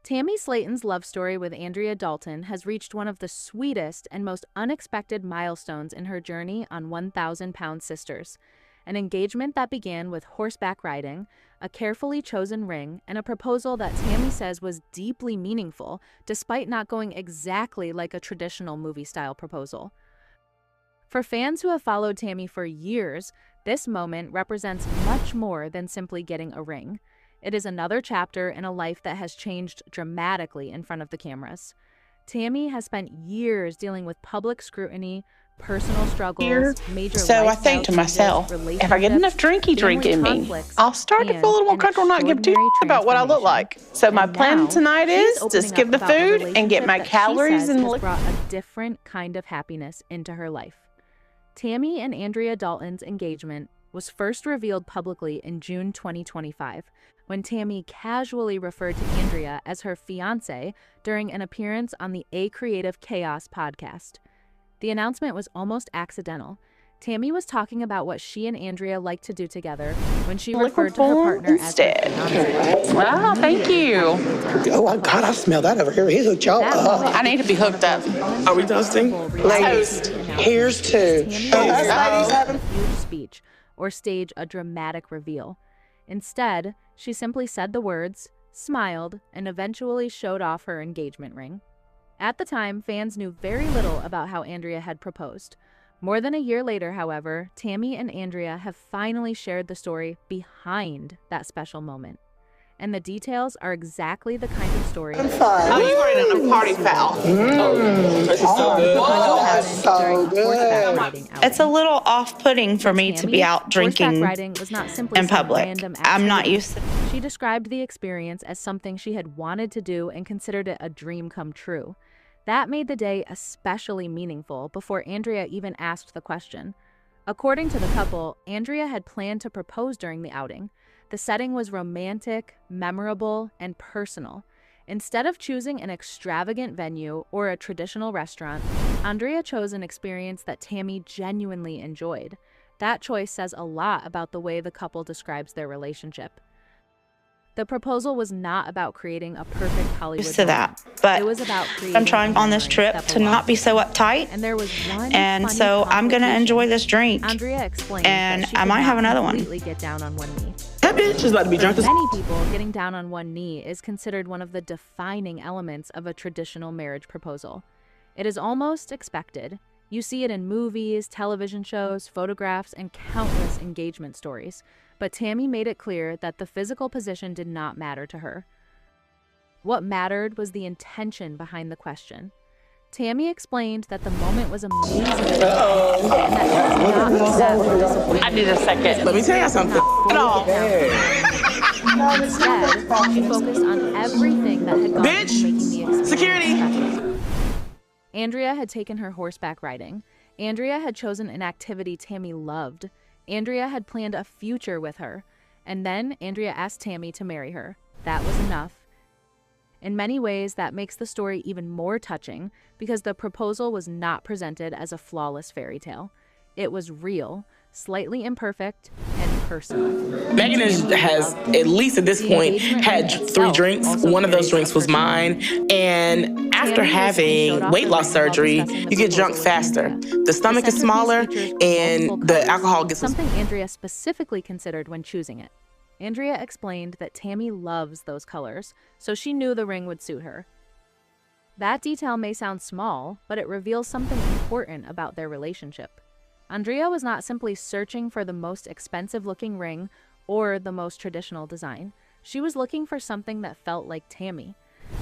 Tammy Slaton's love story with Andrea Dalton has reached one of the sweetest and most unexpected milestones in her journey on 1,000-Pound Sisters, an engagement that began with horseback riding, a carefully chosen ring, and a proposal that Tammy says was deeply meaningful despite not going exactly like a traditional movie-style proposal. For fans who have followed Tammy for years, this moment represents much more than simply getting a ring. It is another chapter in a life that has changed dramatically in front of the cameras. Tammy has spent years dealing with public scrutiny, personal struggles, major So I think to myself, if I get enough drinky drink in me, I'll start to feel a little more comfortable, not give two about what I look like. So my plan tonight is to skip the food and get my calories and has brought a different kind of happiness into her life. Tammy and Andrea Dalton's engagement was first revealed publicly in June 2025, when Tammy casually referred to Andrea as her fiancé during an appearance on the A Creative Chaos podcast. The announcement was almost accidental. Tammy was talking about what she and Andrea like to do together when she referred to her partner instead. as her fiancé. Wow, thank you. Oh, my God, I smell that over here. He hooked y'all up. I need to be hooked up. Are we toasting? Ladies, here's to. Tammy decided to have a huge speech or stage a dramatic reveal. Instead, she simply said the words, smiled, and eventually showed off her engagement ring. At the time, fans knew very little about how Andrea had proposed. More than a year later, however, Tammy and Andrea have finally shared the story behind that special moment. And the details are exactly the kind of story. Oh, you were in a party foul. This is so good. So good. It's a little off-putting for me to be out drinking was not simply in public. I'm not used to it. She described the experience as something she had wanted to do and considered it a dream come true. That made the day especially meaningful before Andrea even asked the question. According to the couple, Andrea had planned to propose during the outing. The setting was romantic, memorable, and personal. Instead of choosing an extravagant venue or a traditional restaurant, Andrea chose an experience that Tammy genuinely enjoyed. That choice says a lot about the way the couple describes their relationship. The proposal was not about creating a perfect Hollywood Used to that, but it was about I'm trying on this trip to not be so uptight, and there was one and so I'm going to enjoy this drink, Andrea explained and that she I could might have not another one. completely get down on one knee. That bitch is about to be drunk For as many people, getting down on one knee is considered one of the defining elements of a traditional marriage proposal. It is almost expected. You see it in movies, television shows, photographs, and countless engagement stories. But Tammy made it clear that the physical position did not matter to her. What mattered was the intention behind the question. Tammy explained that the moment was amazing and that she was not upset or disappointed. I need a second. Let me tell you something. At all. Instead, she focused on everything that had gone into making the experience Security. special. Andrea had taken her horseback riding. Andrea had chosen an activity Tammy loved. Andrea had planned a future with her. And then Andrea asked Tammy to marry her. That was enough. In many ways, that makes the story even more touching because the proposal was not presented as a flawless fairy tale. It was real, slightly imperfect, and personal. Megan has, at least at this point, had 3 drinks. One of those drinks was mine. And after having weight loss surgery, you get drunk faster. The stomach is smaller and the alcohol gets... Something Andrea specifically considered when choosing it. Andrea explained that Tammy loves those colors, so she knew the ring would suit her. That detail may sound small, but it reveals something important about their relationship. Andrea was not simply searching for the most expensive-looking ring or the most traditional design. She was looking for something that felt like Tammy.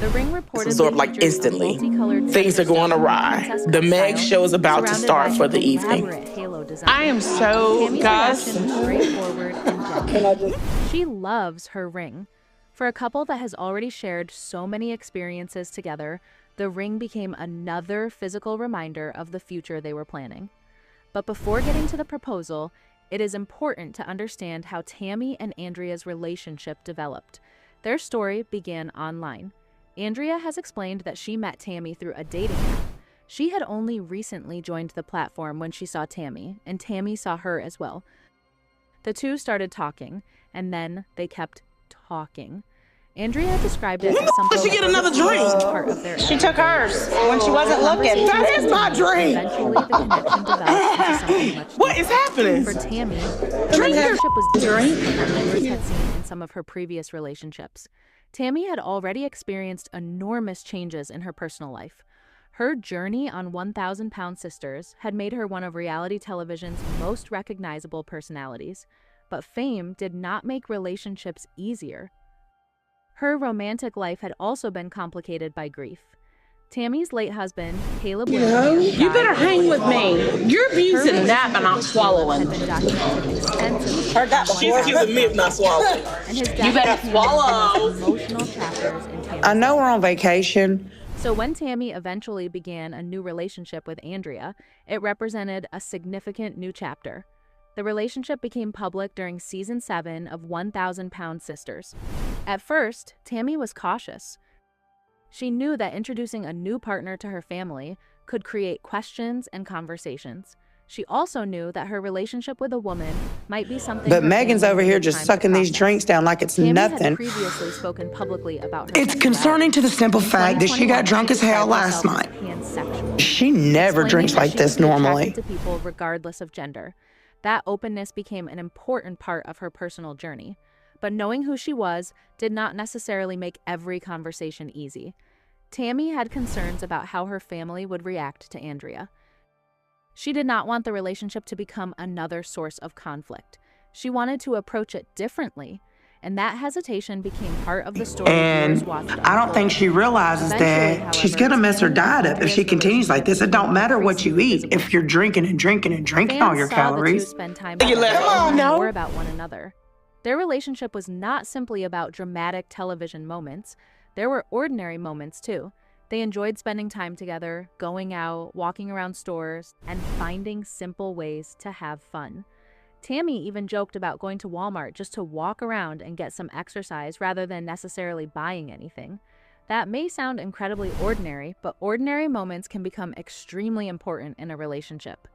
The ring reportedly absorbed like features a instantly. multicolored Things are going center awry. stone The Meg style, show is about to surrounded start by for the an evening. elaborate halo design. I am so Tammy's reaction was straightforward and genuine. She loves her ring. For a couple that has already shared so many experiences together, the ring became another physical reminder of the future they were planning. But before getting to the proposal, it is important to understand how Tammy and Andrea's relationship developed. Their story began online. Andrea has explained that she met Tammy through a dating app. She had only recently joined the platform when she saw Tammy, and Tammy saw her as well. The two started talking, and then they kept talking. Andrea described it as something she get another drink? Part of their she took hers when she wasn't looking. That is my drink. Eventually, the connection developed into something much What is happening? For Tammy, the relationship was different from what viewers had seen in some of her previous relationships. Tammy had already experienced enormous changes in her personal life. Her journey on 1,000-Pound Sisters had made her one of reality television's most recognizable personalities, but fame did not make relationships easier. Her romantic life had also been complicated by grief. Tammy's late husband, Caleb Williams, You better hang with me. You're abusing that by not swallowing. had been documented extensively. Heard that She's accusing me of not swallowing. And his You better swallow. emotional chapters in Tammy's I know life. we're on vacation. So when Tammy eventually began a new relationship with Andrea, it represented a significant new chapter. The relationship became public during season 7 of 1,000-Pound Sisters. At first, Tammy was cautious. She knew that introducing a new partner to her family could create questions and conversations. She also knew that her relationship with a woman might be something. But her Megan's family over here needed just time to sucking these process. drinks down like it's Tammy nothing. had previously spoken publicly about her It's sexuality. concerning to the simple In fact that she 2021, got drunk as hell described last herself night. as pansexual, She never explaining drinks that like she this could be attracted normally. to people regardless of gender. That openness became an important part of her personal journey. But knowing who she was did not necessarily make every conversation easy. Tammy had concerns about how her family would react to Andrea. She did not want the relationship to become another source of conflict. She wanted to approach it differently, and that hesitation became part of the story viewers And watched I don't unfold. think she realizes Eventually, that she's however, gonna mess her Tammy and diet up if Andrea's she continues like this. It don't matter what you relationship eat became if you're drinking and drinking and drinking all Fans your saw the two calories. spend time You together left. and Come on, learn no. more about one another. Their relationship was not simply about dramatic television moments. There were ordinary moments too. They enjoyed spending time together, going out, walking around stores, and finding simple ways to have fun. Tammy even joked about going to Walmart just to walk around and get some exercise rather than necessarily buying anything. That may sound incredibly ordinary, but ordinary moments can become extremely important in a relationship.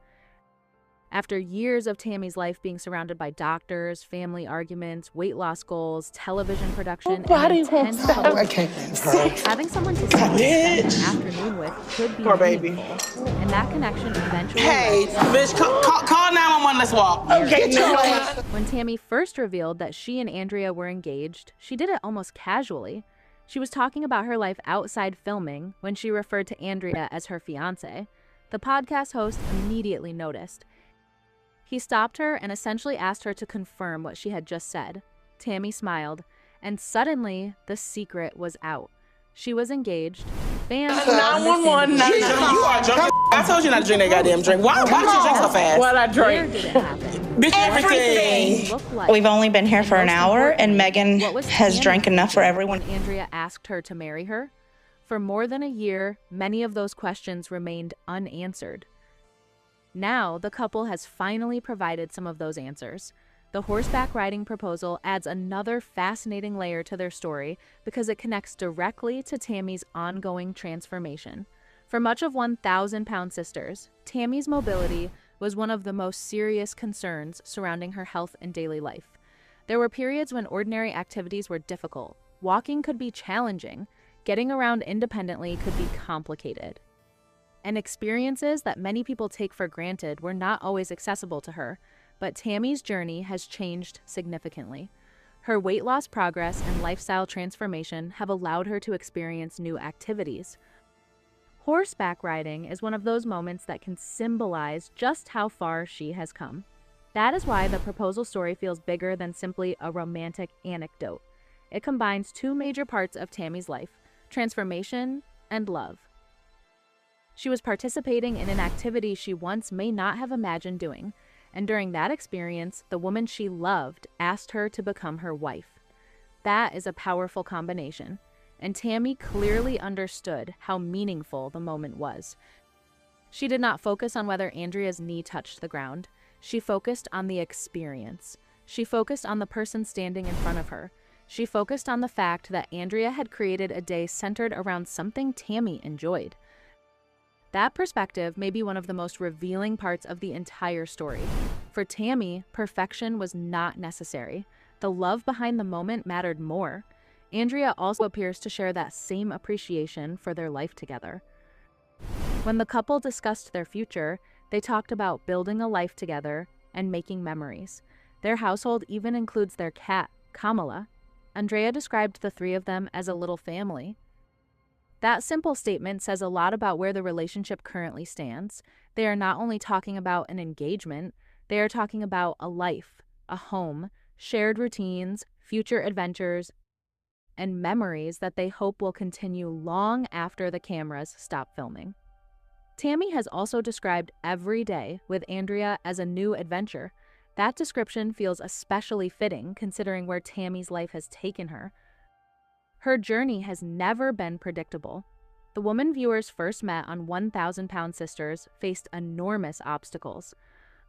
After years of Tammy's life being surrounded by doctors, family arguments, weight loss goals, television production, and intense public commitments, having someone to spend an afternoon with could be Poor baby. meaningful, and that connection eventually Hey, led to bitch, call 911, let's walk. Okay, When Tammy first revealed that she and Andrea were engaged, she did it almost casually. She was talking about her life outside filming when she referred to Andrea as her fiancé. The podcast host immediately noticed. He stopped her and essentially asked her to confirm what she had just said. Tammy smiled, and suddenly the secret was out. She was engaged. Fans 911, you are drunk. I told you not to drink that goddamn drink. Why did you drink so fast? What I Where drink. did it happen? Bitch, everything. Looked like. We've only been here for an Most hour, and importantly, Megan what was has Tammy's drank enough for reaction everyone. when Andrea asked her to marry her? For more than a year, many of those questions remained unanswered. Now, the couple has finally provided some of those answers. The horseback riding proposal adds another fascinating layer to their story because it connects directly to Tammy's ongoing transformation. For much of 1,000-Pound Sisters, Tammy's mobility was one of the most serious concerns surrounding her health and daily life. There were periods when ordinary activities were difficult. Walking could be challenging. Getting around independently could be complicated. And experiences that many people take for granted were not always accessible to her, but Tammy's journey has changed significantly. Her weight loss progress and lifestyle transformation have allowed her to experience new activities. Horseback riding is one of those moments that can symbolize just how far she has come. That is why the proposal story feels bigger than simply a romantic anecdote. It combines two major parts of Tammy's life: transformation and love. She was participating in an activity she once may not have imagined doing, and during that experience, the woman she loved asked her to become her wife. That is a powerful combination, and Tammy clearly understood how meaningful the moment was. She did not focus on whether Andrea's knee touched the ground. She focused on the experience. She focused on the person standing in front of her. She focused on the fact that Andrea had created a day centered around something Tammy enjoyed. That perspective may be one of the most revealing parts of the entire story. For Tammy, perfection was not necessary. The love behind the moment mattered more. Andrea also appears to share that same appreciation for their life together. When the couple discussed their future, they talked about building a life together and making memories. Their household even includes their cat, Kamala. Andrea described the three of them as a little family. That simple statement says a lot about where the relationship currently stands. They are not only talking about an engagement, they are talking about a life, a home, shared routines, future adventures, and memories that they hope will continue long after the cameras stop filming. Tammy has also described every day with Andrea as a new adventure. That description feels especially fitting considering where Tammy's life has taken her. Her journey has never been predictable. The woman viewers first met on 1,000-Pound Sisters faced enormous obstacles.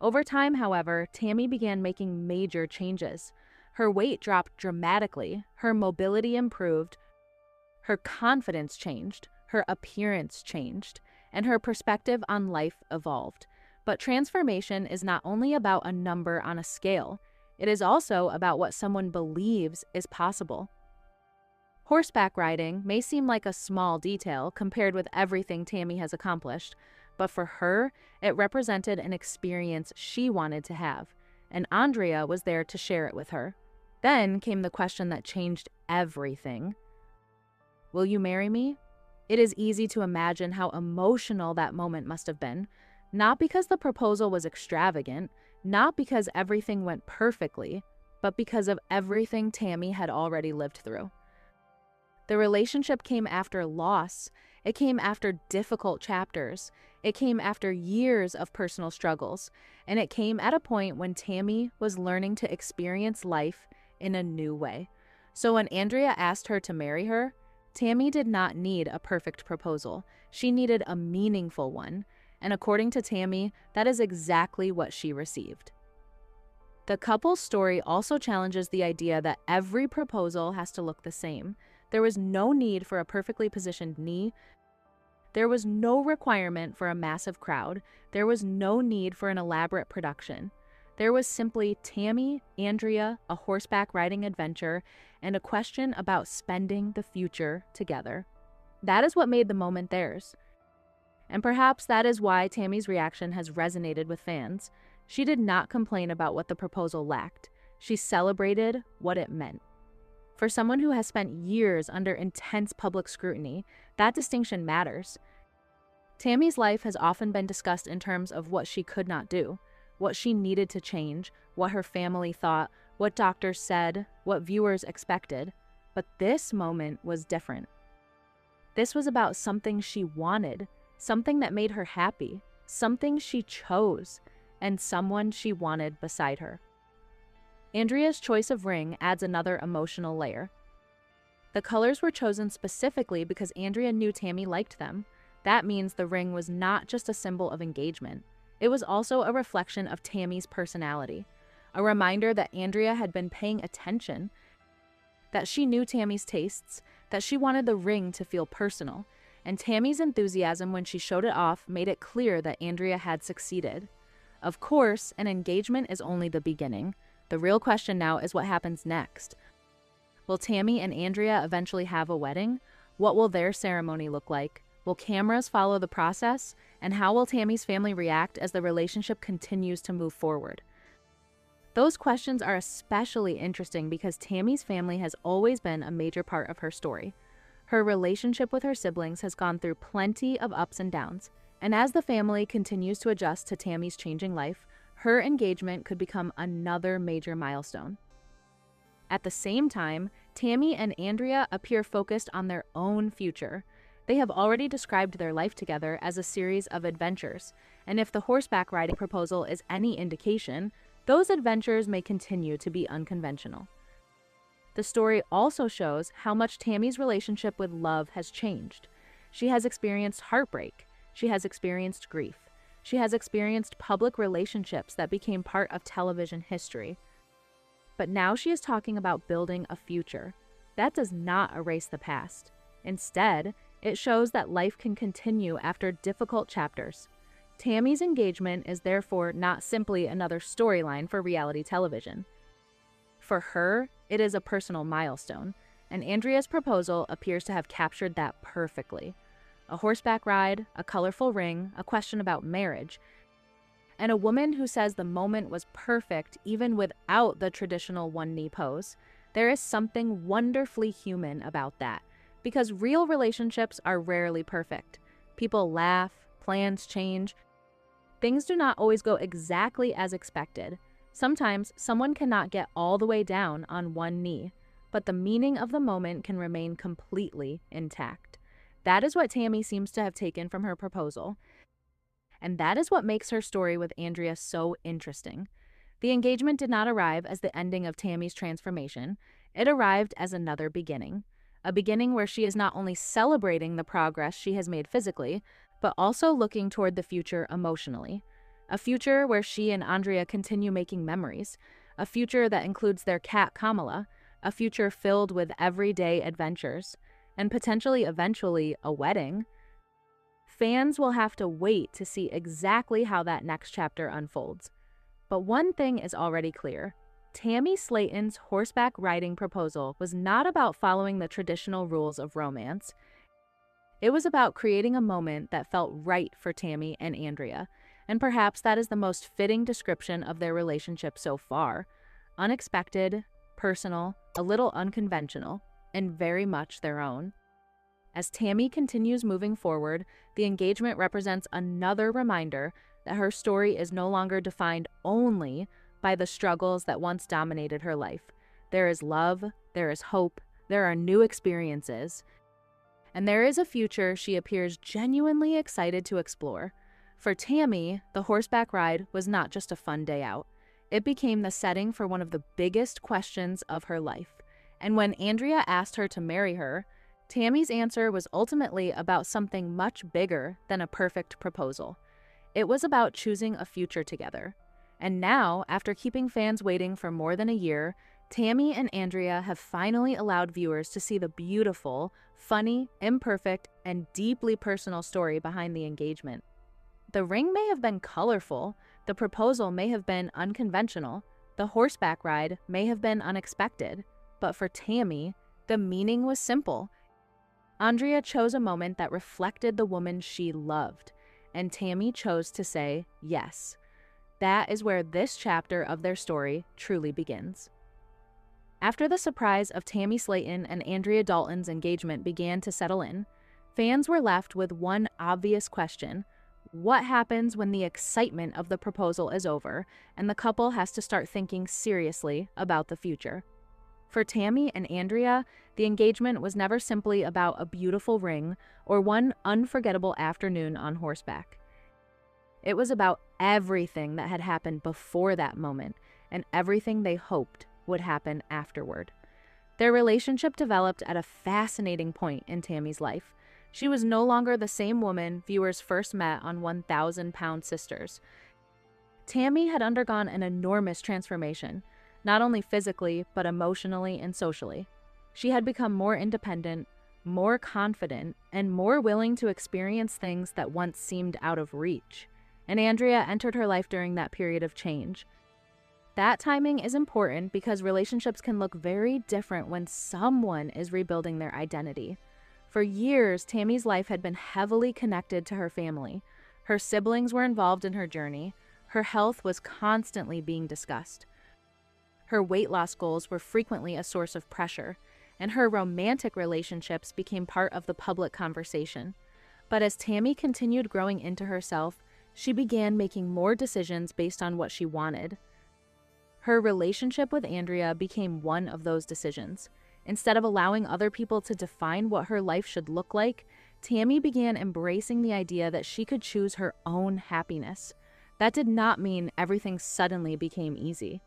Over time, however, Tammy began making major changes. Her weight dropped dramatically, her mobility improved, her confidence changed, her appearance changed, and her perspective on life evolved. But transformation is not only about a number on a scale, it is also about what someone believes is possible. Horseback riding may seem like a small detail compared with everything Tammy has accomplished, but for her, it represented an experience she wanted to have, and Andrea was there to share it with her. Then came the question that changed everything. Will you marry me? It is easy to imagine how emotional that moment must have been, not because the proposal was extravagant, not because everything went perfectly, but because of everything Tammy had already lived through. The relationship came after loss. It came after difficult chapters. It came after years of personal struggles. And it came at a point when Tammy was learning to experience life in a new way. So when Andrea asked her to marry her, Tammy did not need a perfect proposal. She needed a meaningful one. And according to Tammy, that is exactly what she received. The couple's story also challenges the idea that every proposal has to look the same. There was no need for a perfectly positioned knee. There was no requirement for a massive crowd. There was no need for an elaborate production. There was simply Tammy, Andrea, a horseback riding adventure, and a question about spending the future together. That is what made the moment theirs. And perhaps that is why Tammy's reaction has resonated with fans. She did not complain about what the proposal lacked. She celebrated what it meant. For someone who has spent years under intense public scrutiny, that distinction matters. Tammy's life has often been discussed in terms of what she could not do, what she needed to change, what her family thought, what doctors said, what viewers expected. But this moment was different. This was about something she wanted, something that made her happy, something she chose, and someone she wanted beside her. Andrea's choice of ring adds another emotional layer. The colors were chosen specifically because Andrea knew Tammy liked them. That means the ring was not just a symbol of engagement. It was also a reflection of Tammy's personality, a reminder that Andrea had been paying attention, that she knew Tammy's tastes, that she wanted the ring to feel personal, and Tammy's enthusiasm when she showed it off made it clear that Andrea had succeeded. Of course, an engagement is only the beginning. The real question now is what happens next. Will Tammy and Andrea eventually have a wedding? What will their ceremony look like? Will cameras follow the process? And how will Tammy's family react as the relationship continues to move forward? Those questions are especially interesting because Tammy's family has always been a major part of her story. Her relationship with her siblings has gone through plenty of ups and downs. And as the family continues to adjust to Tammy's changing life, her engagement could become another major milestone. At the same time, Tammy and Andrea appear focused on their own future. They have already described their life together as a series of adventures, and if the horseback riding proposal is any indication, those adventures may continue to be unconventional. The story also shows how much Tammy's relationship with love has changed. She has experienced heartbreak. She has experienced grief. She has experienced public relationships that became part of television history. But now she is talking about building a future. That does not erase the past. Instead, it shows that life can continue after difficult chapters. Tammy's engagement is therefore not simply another storyline for reality television. For her, it is a personal milestone. and Andrea's proposal appears to have captured that perfectly. A horseback ride, a colorful ring, a question about marriage, and a woman who says the moment was perfect even without the traditional one-knee pose. There is something wonderfully human about that, because real relationships are rarely perfect. People laugh, plans change. Things do not always go exactly as expected. Sometimes someone cannot get all the way down on one knee, but the meaning of the moment can remain completely intact. That is what Tammy seems to have taken from her proposal. And that is what makes her story with Andrea so interesting. The engagement did not arrive as the ending of Tammy's transformation. It arrived as another beginning. A beginning where she is not only celebrating the progress she has made physically, but also looking toward the future emotionally. A future where she and Andrea continue making memories. A future that includes their cat Kamala. A future filled with everyday adventures. And potentially eventually a wedding. Fans will have to wait to see exactly how that next chapter unfolds. But one thing is already clear. Tammy Slaton's horseback riding proposal was not about following the traditional rules of romance. It was about creating a moment that felt right for Tammy and Andrea, and perhaps that is the most fitting description of their relationship so far. Unexpected, personal, a little unconventional, and very much their own. As Tammy continues moving forward, the engagement represents another reminder that her story is no longer defined only by the struggles that once dominated her life. There is love, there is hope, there are new experiences, and there is a future she appears genuinely excited to explore. For Tammy, the horseback ride was not just a fun day out. It became the setting for one of the biggest questions of her life. And when Andrea asked her to marry her, Tammy's answer was ultimately about something much bigger than a perfect proposal. It was about choosing a future together. And now, after keeping fans waiting for more than a year, Tammy and Andrea have finally allowed viewers to see the beautiful, funny, imperfect, and deeply personal story behind the engagement. The ring may have been colorful, the proposal may have been unconventional, the horseback ride may have been unexpected, but for Tammy, the meaning was simple. Andrea chose a moment that reflected the woman she loved, and Tammy chose to say yes. That is where this chapter of their story truly begins. After the surprise of Tammy Slaton and Andrea Dalton's engagement began to settle in, fans were left with one obvious question: what happens when the excitement of the proposal is over and the couple has to start thinking seriously about the future? For Tammy and Andrea, the engagement was never simply about a beautiful ring or one unforgettable afternoon on horseback. It was about everything that had happened before that moment and everything they hoped would happen afterward. Their relationship developed at a fascinating point in Tammy's life. She was no longer the same woman viewers first met on 1,000-Pound Sisters. Tammy had undergone an enormous transformation, not only physically, but emotionally and socially. She had become more independent, more confident, and more willing to experience things that once seemed out of reach. And Andrea entered her life during that period of change. That timing is important because relationships can look very different when someone is rebuilding their identity. For years, Tammy's life had been heavily connected to her family. Her siblings were involved in her journey. Her health was constantly being discussed. Her weight loss goals were frequently a source of pressure, and her romantic relationships became part of the public conversation. But as Tammy continued growing into herself, she began making more decisions based on what she wanted. Her relationship with Andrea became one of those decisions. Instead of allowing other people to define what her life should look like, Tammy began embracing the idea that she could choose her own happiness. That did not mean everything suddenly became easy.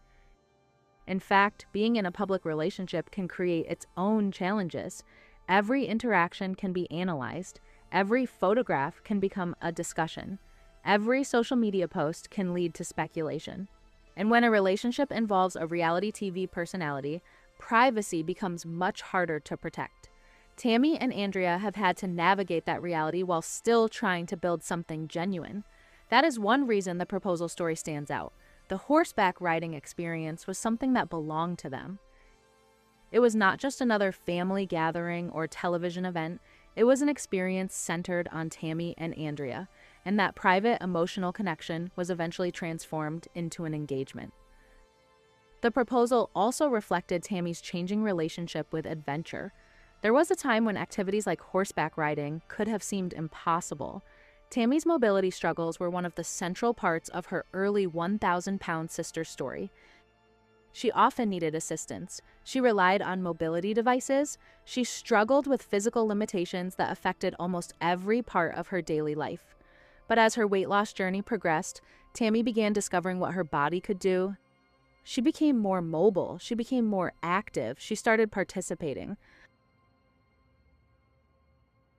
In fact, being in a public relationship can create its own challenges. Every interaction can be analyzed. Every photograph can become a discussion. Every social media post can lead to speculation. And when a relationship involves a reality TV personality, privacy becomes much harder to protect. Tammy and Andrea have had to navigate that reality while still trying to build something genuine. That is one reason the proposal story stands out. The horseback riding experience was something that belonged to them. It was not just another family gathering or television event. It was an experience centered on Tammy and Andrea, and that private emotional connection was eventually transformed into an engagement. The proposal also reflected Tammy's changing relationship with adventure. There was a time when activities like horseback riding could have seemed impossible. Tammy's mobility struggles were one of the central parts of her early 1,000-pound sister story. She often needed assistance. She relied on mobility devices. She struggled with physical limitations that affected almost every part of her daily life. But as her weight loss journey progressed, Tammy began discovering what her body could do. She became more mobile. She became more active. She started participating.